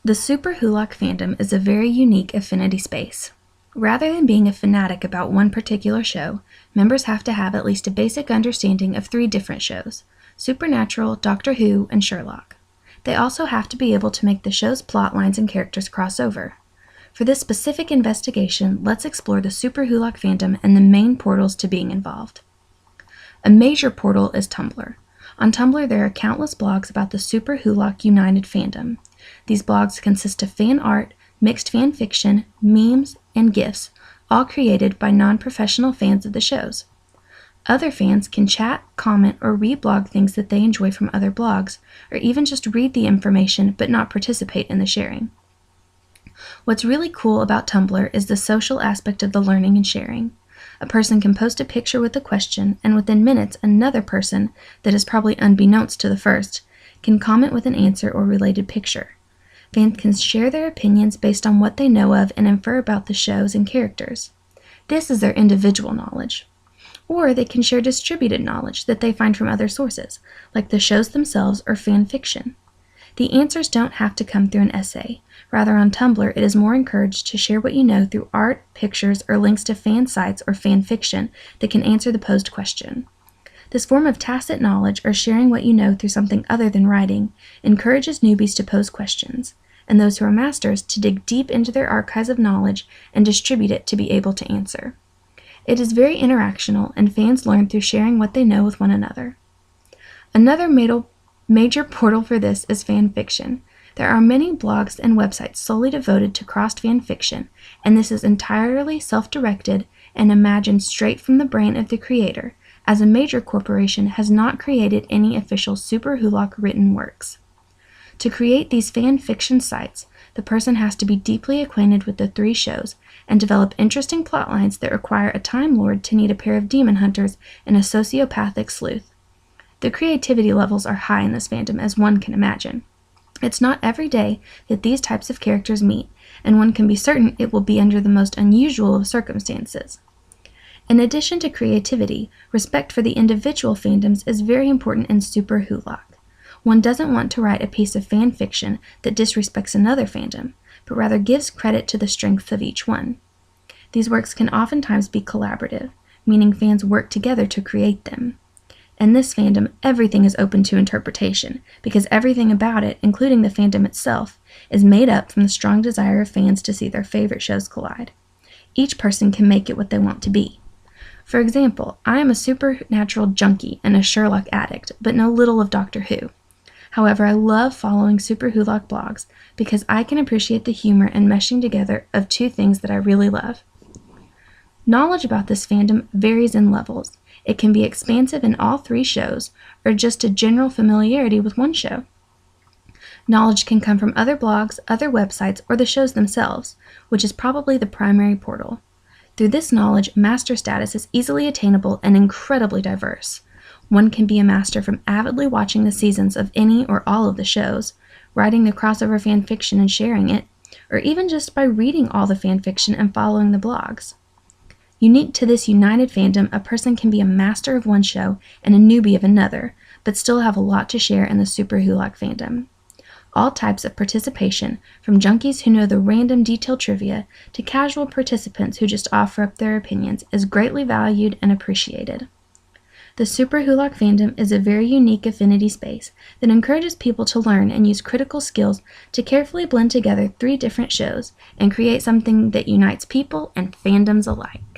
The Super Hulock fandom is a very unique affinity space. Rather than being a fanatic about one particular show, members have to have at least a basic understanding of 3 different shows: Supernatural, Doctor Who, and Sherlock. They also have to be able to make the show's plot lines and characters cross over. For this specific investigation, let's explore the Super Hulock fandom and the main portals to being involved. A major portal is Tumblr. On Tumblr, there are countless blogs about the Super Hulock United fandom. These blogs consist of fan art, mixed fan fiction, memes, and GIFs, all created by non-professional fans of the shows. Other fans can chat, comment, or reblog things that they enjoy from other blogs, or even just read the information but not participate in the sharing. What's really cool about Tumblr is the social aspect of the learning and sharing. A person can post a picture with a question, and within minutes, another person, that is probably unbeknownst to the first, can comment with an answer or related picture. Fans can share their opinions based on what they know of and infer about the shows and characters. This is their individual knowledge. Or they can share distributed knowledge that they find from other sources, like the shows themselves or fan fiction. The answers don't have to come through an essay. Rather, on Tumblr, it is more encouraged to share what you know through art, pictures, or links to fan sites or fan fiction that can answer the posed question. This form of tacit knowledge, or sharing what you know through something other than writing, encourages newbies to pose questions, and those who are masters to dig deep into their archives of knowledge and distribute it to be able to answer. It is very interactional, and fans learn through sharing what they know with one another. Another major portal for this is fan fiction. There are many blogs and websites solely devoted to crossed fan fiction, and this is entirely self-directed and imagined straight from the brain of the creator, as a major corporation has not created any official Super Hulock written works. To create these fan fiction sites, the person has to be deeply acquainted with the 3 shows and develop interesting plotlines that require a Time Lord to need a pair of demon hunters and a sociopathic sleuth. The creativity levels are high in this fandom, as one can imagine. It's not every day that these types of characters meet, and one can be certain it will be under the most unusual of circumstances. In addition to creativity, respect for the individual fandoms is very important in Super Hulock. One doesn't want to write a piece of fan fiction that disrespects another fandom, but rather gives credit to the strength of each one. These works can oftentimes be collaborative, meaning fans work together to create them. In this fandom, everything is open to interpretation, because everything about it, including the fandom itself, is made up from the strong desire of fans to see their favorite shows collide. Each person can make it what they want to be. For example, I am a Supernatural junkie and a Sherlock addict, but know little of Doctor Who. However, I love following Super Hulock blogs because I can appreciate the humor and meshing together of 2 things that I really love. Knowledge about this fandom varies in levels. It can be expansive in all 3 shows, or just a general familiarity with one show. Knowledge can come from other blogs, other websites, or the shows themselves, which is probably the primary portal. Through this knowledge, master status is easily attainable and incredibly diverse. One can be a master from avidly watching the seasons of any or all of the shows, writing the crossover fan fiction and sharing it, or even just by reading all the fan fiction and following the blogs. Unique to this united fandom, a person can be a master of one show and a newbie of another, but still have a lot to share in the Super Hulock fandom. All types of participation, from junkies who know the random detailed trivia to casual participants who just offer up their opinions, is greatly valued and appreciated. The Super Hulock fandom is a very unique affinity space that encourages people to learn and use critical skills to carefully blend together 3 different shows and create something that unites people and fandoms alike.